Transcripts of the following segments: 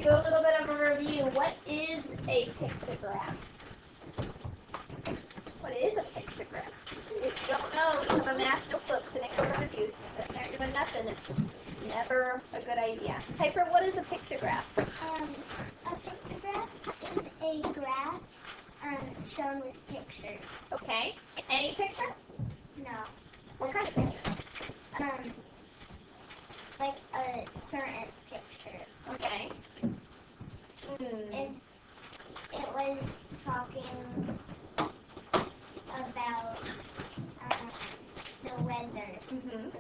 do a little bit of a review. What is a pictograph? What is a pictograph? If you don't know, you have a math notebook sitting in front of you, sitting there doing nothing. It's never a good idea. Piper, what is a pictograph? A pictograph is a graph shown with pictures. Okay. Any picture? No. What kind of picture? Like a certain picture. Okay. It was talking about the weather.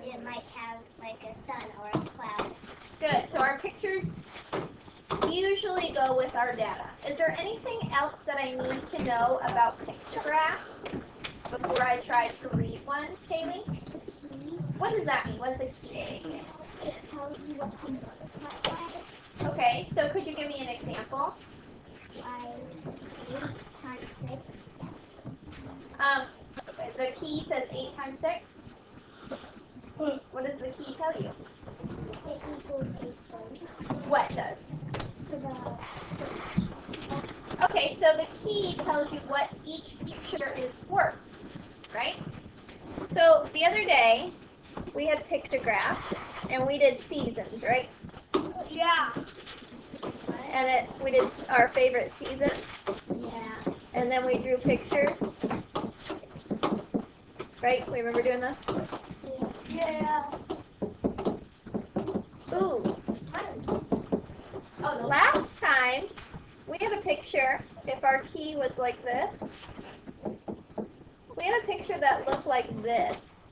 It might have like a sun or a cloud. Good. So our pictures usually go with our data. Is there anything else that I need to know about pictographs before I try to read one, Kaylee? What does that mean? What is a key? It tells you what to multiply by. Okay, so could you give me an example? Like 8 times 6. The key says 8 times 6. What does the key tell you? It equals 8 points. What does? Okay, so the key tells you what each picture is worth, right? So the other day, we had pictographs, and we did seasons, right? Yeah. And we did our favorite season, Yeah. and then we drew pictures, right? We remember doing this? Yeah. Ooh. Last time, we had a picture, if our key was like this, we had a picture that looked like this.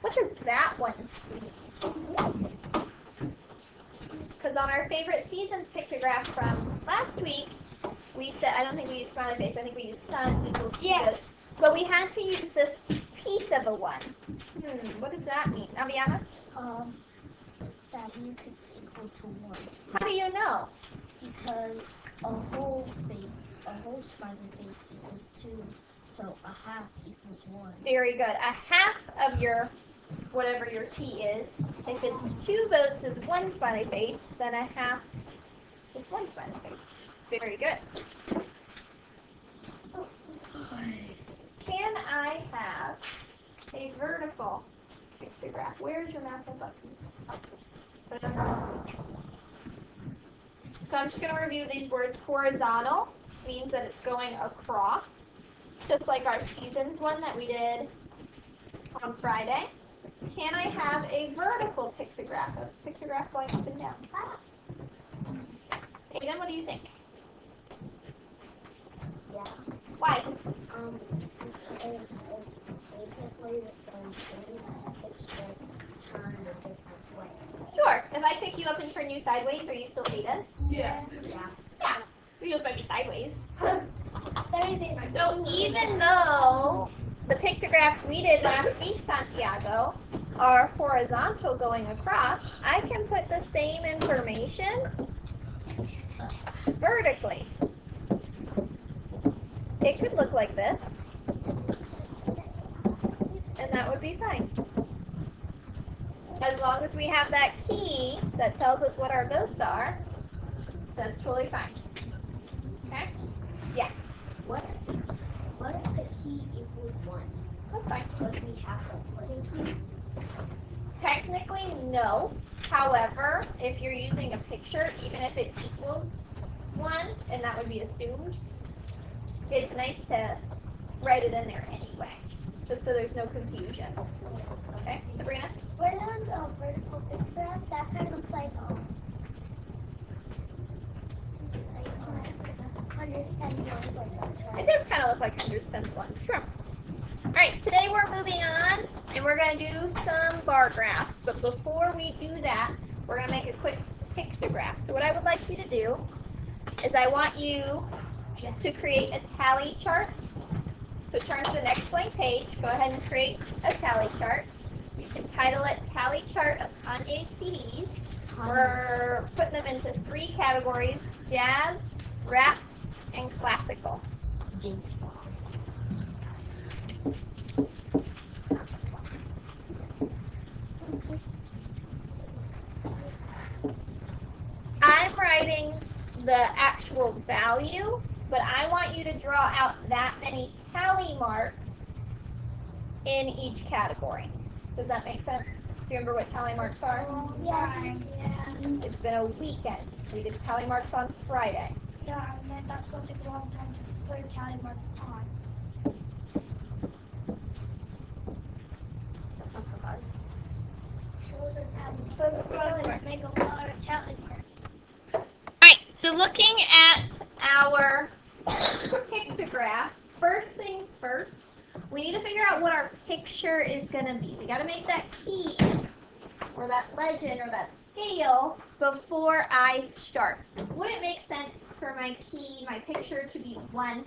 What does that one mean? Because on our favorite seasons pictograph from last week, we said, I don't think we used smiley face, I think we used sun equals goats. But we had to use this piece of a one. What does that mean? Aviana? That means it's equal to 1. How do you know? Because a whole smiley face equals 2, so a half equals 1. Very good. A half of your, whatever your key is, if it's 2 votes is 1 smiley face, then a half is 1 smiley face. Very good. Can I have a vertical pictograph? Where's your math button? So I'm just going to review these words. Horizontal means that it's going across, just like our seasons one that we did on Friday. Can I have a vertical pictograph? A pictograph going up and down. Aiden, what do you think? Yeah. Why? It's basically the same thing. It's just turned a different way. Sure. If I pick you up and turn you sideways, are you still Aiden? Yeah. Yeah. We just might be sideways. Thursday. So even though the pictographs we did last week, Santiago, are horizontal going across, I can put the same information vertically. It could look like this, and that would be fine. As long as we have that key that tells us what our votes are, that's totally fine. Okay? Yeah. What if the key equals 1? That's fine. But we have to put a key? Technically, no. However, if you're using a picture, even if it equals 1, and that would be assumed, it's nice to write it in there anyway, just so there's no confusion. Okay, Sabrina? What is a vertical pictograph? That kind of looks like 110 ones like that, It right? does kind of look like 100 ones. Sure. All right, today we're moving on, and we're going to do some bar graphs. But before we do that, we're going to make a quick pictograph. So what I would like you to do is I want you to create a tally chart. So turn to the next blank page. Go ahead and create a tally chart. You can title it Tally Chart of Kanye CDs. We're putting them into 3 categories: jazz, rap, and classical. Jinx. writing the actual value, but I want you to draw out that many tally marks in each category. Does that make sense? Do you remember what tally marks are? Yeah. It's been a weekend. We did tally marks on Friday. Yeah, and then that's going to take a long time to put a tally mark on. That's not so hard. Those tally marks make a lot of tally marks. Alright, so looking at our pictograph, first things first, we need to figure out what our picture is going to be. We got to make that key or that legend or that scale before I start. Would it make sense for my key, my picture to be 1?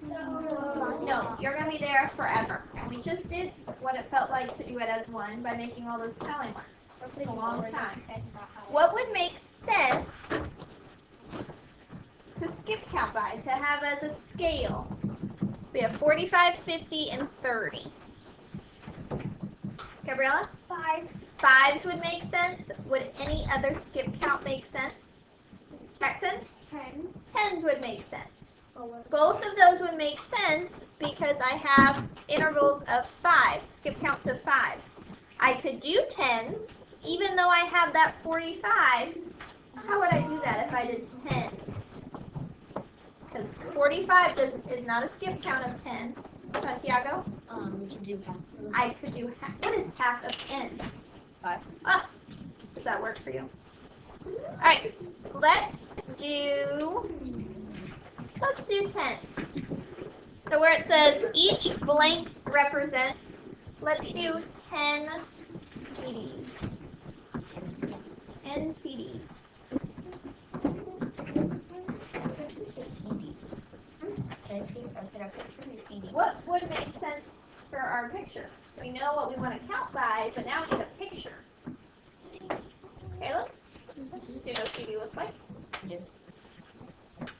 No, you're going to be there forever. And we just did what it felt like to do it as 1 by making all those tally marks. For a long time. What would make sense to skip count by, to have as a scale? We have 45, 50, and 30. Gabriella? 5. 5s would make sense. Would any other skip count make sense? Jackson? 10. 10s would make sense. Both of those would make sense because I have intervals of 5, skip counts of 5s. I could do 10s, even though I have that 45. How would I do that if I did 10? Because 45 is not a skip count of 10. Santiago? We can do half. I could do half. What is half of 10? 5. Ah, does that work for you? Alright, let's do 10s. So where it says each blank represents, let's do 10 CDs. 10 CDs. What would make sense for our picture? We know what we want to count by, but now we need a picture. Caleb? Do you know what CD looks like? Yes.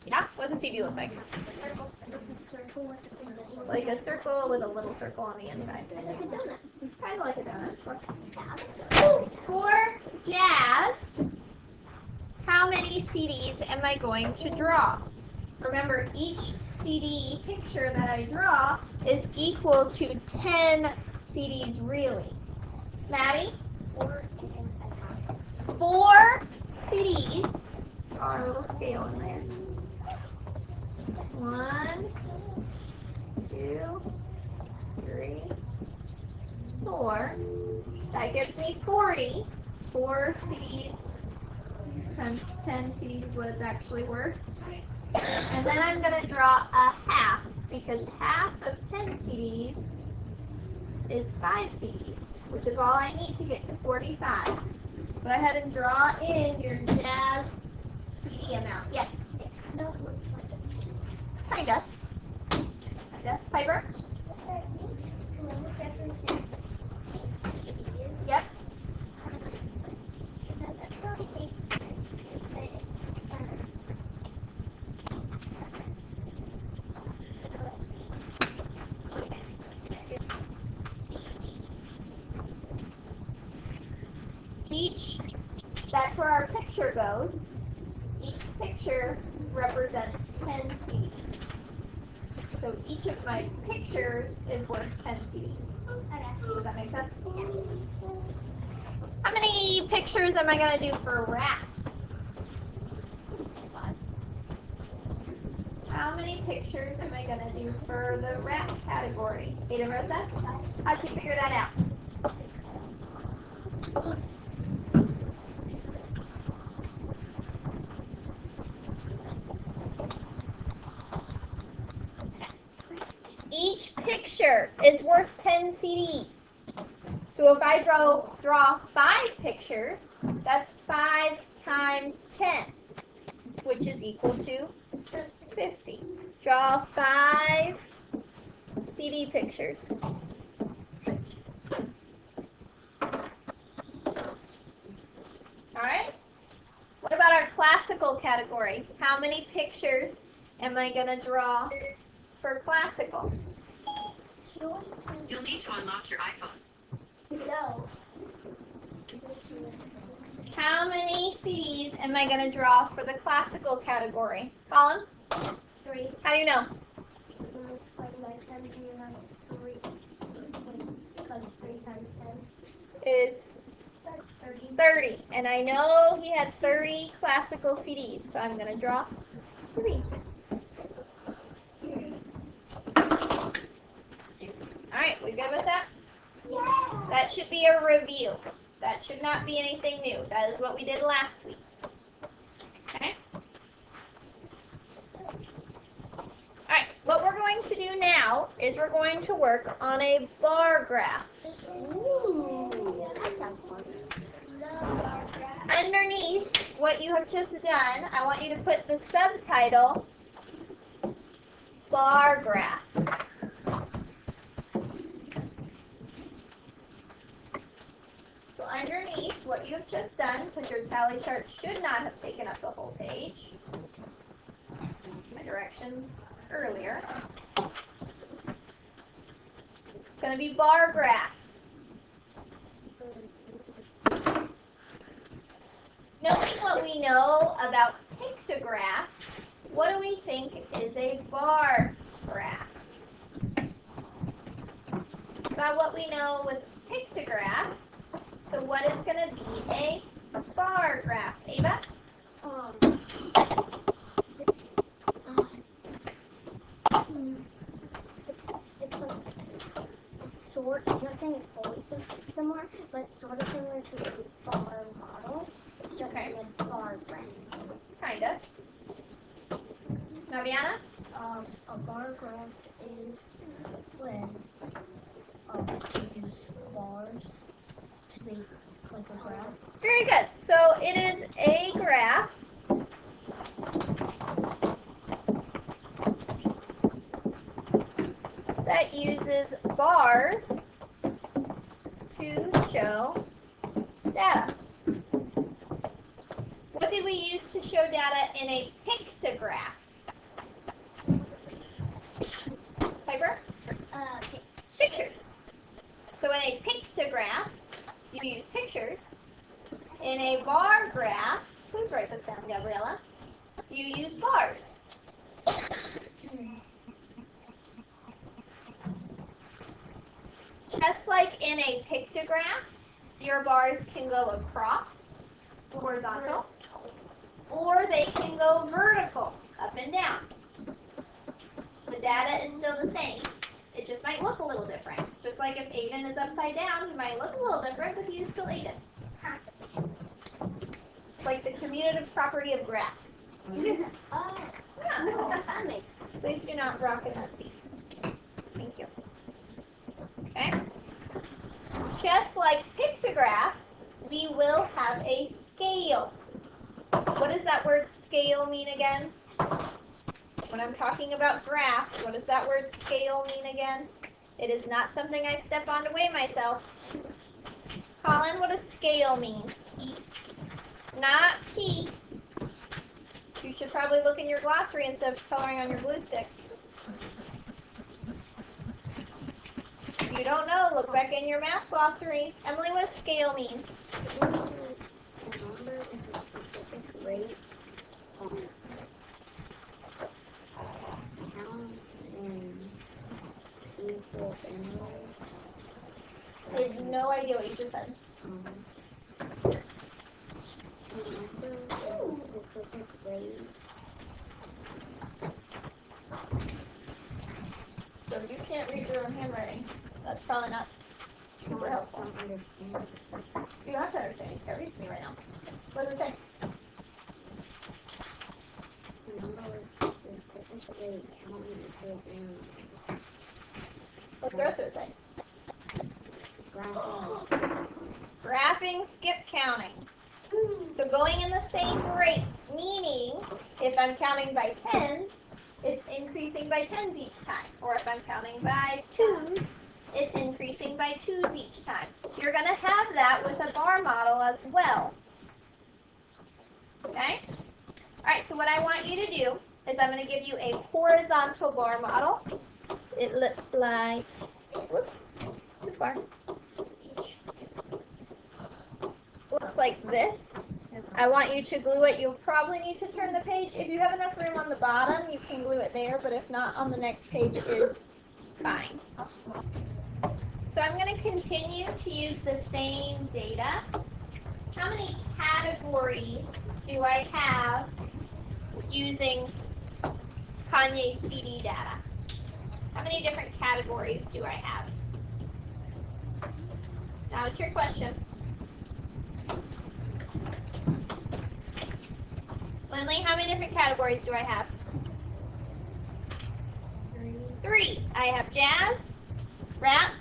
Yeah? What does a CD look like? Like a circle with a little circle on the inside. Like a donut. Kind of like a donut. For Jazz, how many CDs am I going to draw? Remember, each CD picture that I draw is equal to 10 CDs really. Maddie? 4 CDs. Draw a little scale in there. 1, 2, 3, 4. That gives me 40. 4 CDs times 10 CDs is what it's actually worth. And then I'm going to draw a half, because half of 10 CDs is 5 CDs, which is all I need to get to 45. Go ahead and draw in your Jazz CD amount. Yes? No, it looks like a Kinda. Kinda. Piper? Yep. That's where our picture goes. Each picture represents 10 CDs. So each of my pictures is worth 10 CDs. Does that make sense? How many pictures am I going to do for rat? 5. How many pictures am I going to do for the rat category? Ada Rosa? How'd you figure that out? Each picture is worth 10 CDs. So if I draw 5 pictures, that's 5 times 10, which is equal to 50. Draw 5 CD pictures. Alright? What about our classical category? How many pictures am I going to draw for classical? You'll need to unlock your iPhone. No. How many CDs am I going to draw for the classical category? Colin? 3. How do you know? Multiply by 10 to the amount of 3. Because 3 times 10 Is 30. 30. And I know he had 30 classical CDs, so I'm going to draw 3. Alright, we good with that? Yeah. That should be a review. That should not be anything new. That is what we did last week. Okay? Alright, what we're going to do now is we're going to work on a bar graph. Ooh. That sounds fun. Love bar graph. Underneath what you have just done, I want you to put the subtitle bar graph. So underneath what you have just done, because your tally chart should not have taken up the whole page. My directions earlier. It's going to be bar graph. Knowing what we know about pictographs, what do we think is a bar graph? About what we know with pictographs, so what is going to be a bar graph? Ava? It's like, it's sort, I'm not saying it's always similar, but sort of similar to a bar model, just Okay. in a bar graph. Kind of. Naviana? A bar graph is when you use bars to make like a graph. Very good. So it is a graph that uses bars to show data. What did we use to show data in a pictograph? Piper? Pictures. So in a pictograph, you use pictures. In a bar graph, please write this down, Gabriella, you use bars. Just like in a pictograph, your bars can go across, horizontal, or they can go vertical, up and down. The data is still the same. It just might look a little different. Just like if Aiden is upside down, he might look a little different, but he is still Aiden. It's like the commutative property of graphs. Yeah. That makes Please do not rock in that seat. Thank you. Okay? Just like pictographs, we will have a scale. What does that word scale mean again? When I'm talking about graphs, what does that word scale mean again? It is not something I step on to weigh myself. Colin, what does scale mean? Not key. You should probably look in your glossary instead of coloring on your glue stick. If you don't know, look back in your math glossary. Emily, what does scale mean? a number in a specific rate, count in equal intervals. I have no idea what you just said. Number in a specific rate. So if you can't read your own handwriting, that's probably not super helpful. Don't understand. You don't have to understand. You just gotta read to me right now. What does it say? The number is a specific rate, count in equal intervals. What's the rest of it say? Graphing. Graphing, skip counting. So going in the same rate, meaning if I'm counting by tens, it's increasing by tens each time. Or if I'm counting by twos, it's increasing by twos each time. You're going to have that with a bar model as well. Okay? Alright, so what I want you to do is I'm going to give you a horizontal bar model. It looks like, whoops, too far. Looks like this. I want you to glue it. You'll probably need to turn the page. If you have enough room on the bottom, you can glue it there, but if not, on the next page is fine. So I'm going to continue to use the same data. How many categories do I have using Kanye CD data? How many different categories do I have? Now it's your question. Lindley, how many different categories do I have? 3. I have jazz, rap,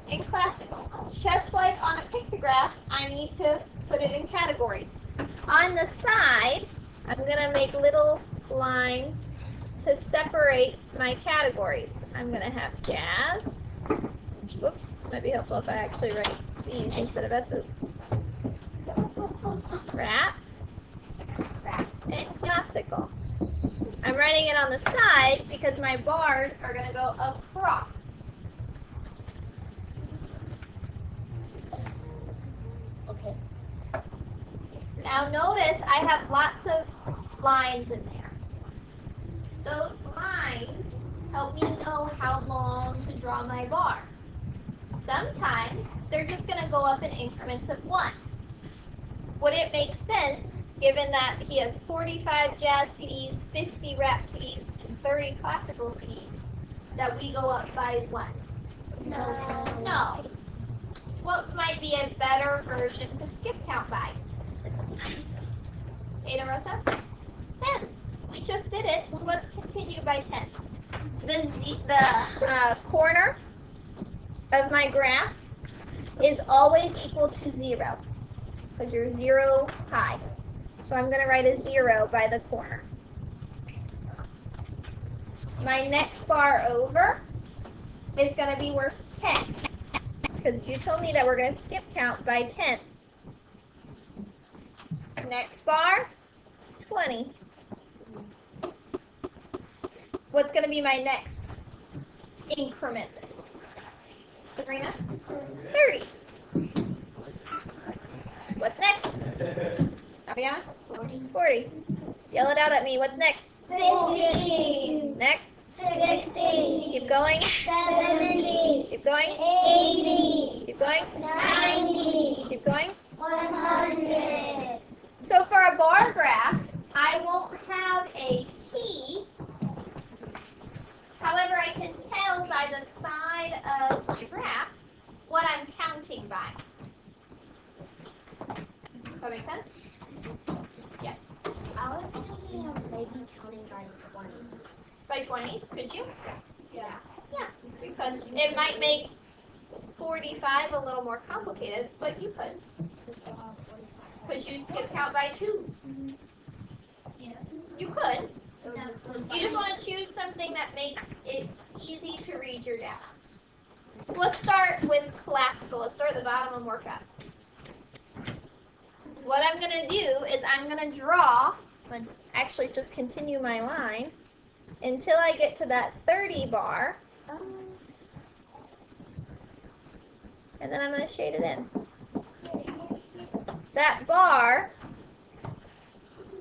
and classical. Just like on a pictograph, I need to put it in categories. On the side, I'm going to make little lines to separate my categories. I'm going to have jazz. Whoops, might be helpful if I actually write C's instead of S's. Rap, and classical. I'm writing it on the side because my bars are going to go across. Okay. Now notice I have lots of lines in there. Those lines help me know how long to draw my bar. Sometimes they're just going to go up in increments of 1. Would it make sense, given that he has 45 jazz CDs, 50 rap CDs, and 30 classical CDs, that we go up by 1? No. What might be a better version to skip count by? Ada Rosa? Tens. We just did it, so let's continue by tens. The corner of my graph is always equal to 0 because you're 0 high. So I'm going to write a 0 by the corner. My next bar over is going to be worth 10 because you told me that we're going to skip count by tens. Next bar, 20. What's going to be my next increment? Sabrina? 30. What's next? Ariana? 40. Yell it out at me. What's next? 50. Next? 60. Keep going. 70. Keep going. 80. Keep going. 90. Keep going. 100. So for a bar graph, I won't have a key. However, I can tell by the side of my graph what I'm counting by. Does that make sense? Yes. I was thinking of maybe counting by 20. By 20, could you? Yeah. Yeah, because it might make 45 a little more complicated, but you could. Because you skip count by 2. Yes. You could. You just want to choose something that makes it easy to read your data. So let's start with classical. Let's start at the bottom and work up. What I'm going to do is I'm going to draw, and actually just continue my line, until I get to that 30 bar. And then I'm going to shade it in. That bar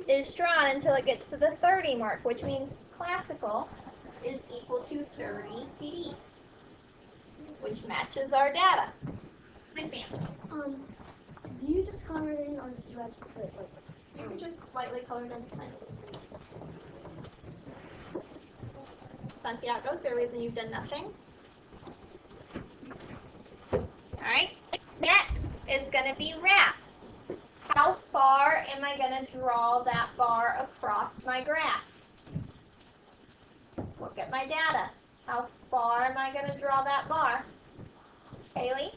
is drawn until it gets to the 30 mark, which means classical is equal to 30 CDs, which matches our data. Nice man. Do you just color it in or do you actually put it like? You can just lightly color it in. Santiago, is there a reason you've done nothing? Alright, next is going to be rap. How far am I going to draw that bar across my graph? Look at my data. How far am I going to draw that bar? Haley?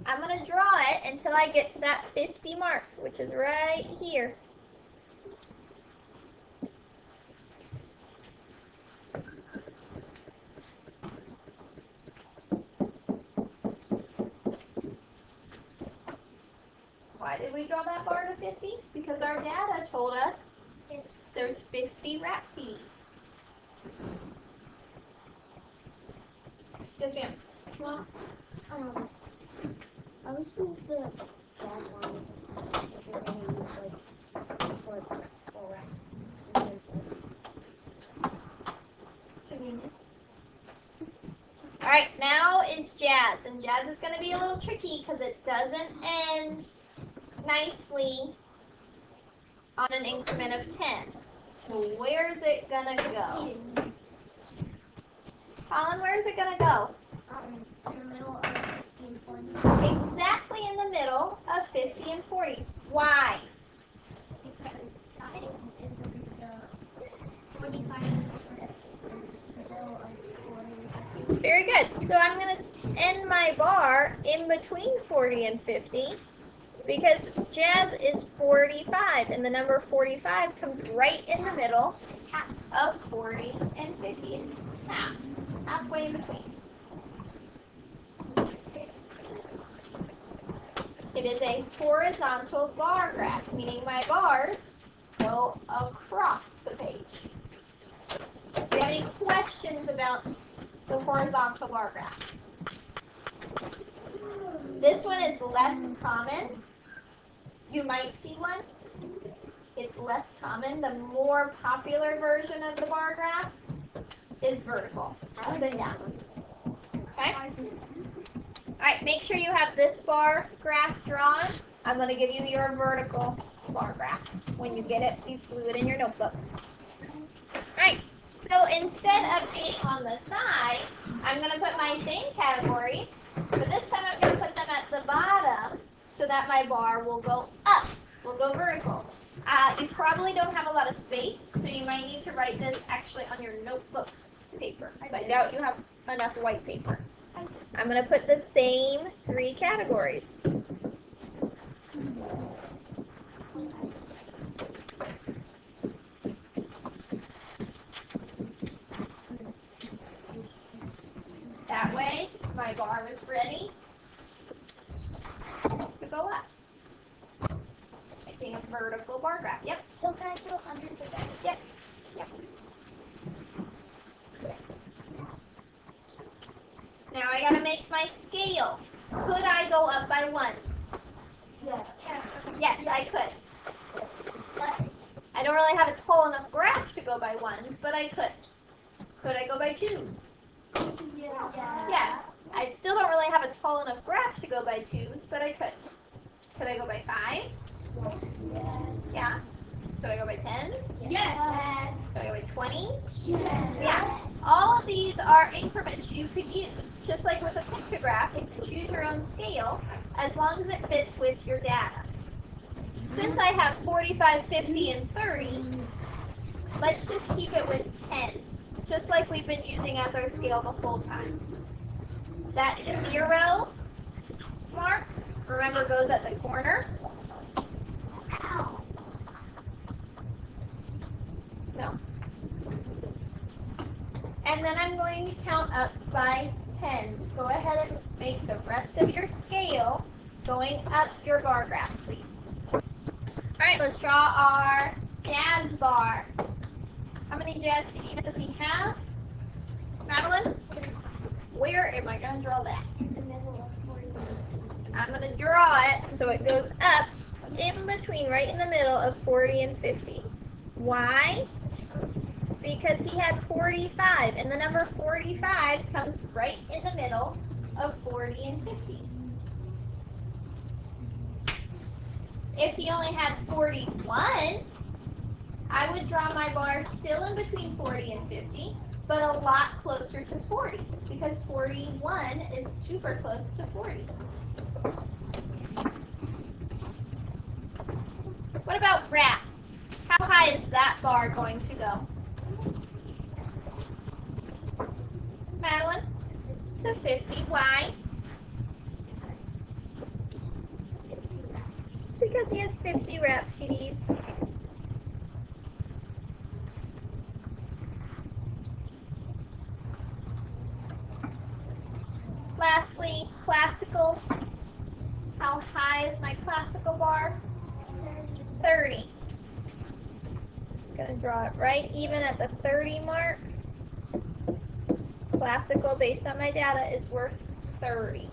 I'm going to draw it until I get to that 50 mark, which is right here. Why did we draw that bar to 50? Because our data told us there's 50 rap CDs. Yes, ma'am. Well, I was with the jazz line. Like All right, now is Jazz, and Jazz is going to be a little tricky because it doesn't end nicely on an increment of 10. So where's it going to go? Colin, where's it going to go? In the middle of 50 and 40. Exactly in the middle of 50 and 40. Why? Because I is the 45 is the middle of 40 and 50. Very good. So I'm going to end my bar in between 40 and 50 because Jazz is 45, and the number 45 comes right in the middle of 40 and 50. Halfway in between. It is a horizontal bar graph, meaning my bars go across the page. Do you have any questions about the horizontal bar graph? This one is less common. You might see one. It's less common. The more popular version of the bar graph is vertical, up and down. Okay? Alright, make sure you have this bar graph drawn. I'm going to give you your vertical bar graph. When you get it, please glue it in your notebook. Alright, so instead of being on the side, I'm going to put my same categories, but this time I'm going to put them at the bottom so that my bar will go up, will go vertical. You probably don't have a lot of space, so you might need to write this actually on your notebook paper. I doubt you have enough white paper. I'm going to put the same 3 categories. That way, my bar is ready to go up. Making a vertical bar graph. Yep. So can I go under the bed? Yes. Yep. Now I gotta make my scale. Could I go up by 1? Yeah. Yes, I could. I don't really have a tall enough graph to go by 1s, but I could. Could I go by 2s? Yeah. Yes. I still don't really have a tall enough graph to go by 2s, but I could. Could I go by 5s? Yeah. Could I go by 10s? Yes. Could I go by 20s? Yes. Yeah. All of these are increments you could use. Just like with a pictograph, you can choose your own scale as long as it fits with your data. Since I have 45, 50, and 30, let's just keep it with 10, just like we've been using as our scale the whole time. That 0 mark, remember, goes at the corner. No. And then I'm going to count up by 10s. Go ahead and make the rest of your scale going up your bar graph, please. Alright, let's draw our Jazz bar. How many Jazz CDs does he have? Madeline? Where am I going to draw that? In the middle of 40. I'm going to draw it so it goes up in between, right in the middle of 40 and 50. Why? Because he had 45, and the number 45 comes right in the middle of 40 and 50. If he only had 41, I would draw my bar still in between 40 and 50, but a lot closer to 40, because 41 is super close to 40. What about Rat? How high is that bar going to go? Madeline? To 50. Why? Because he has 50 rap CDs. Lastly, classical. How high is my classical bar? 30. I'm going to draw it right even at the 30 mark. Classical, based on my data, is worth 30.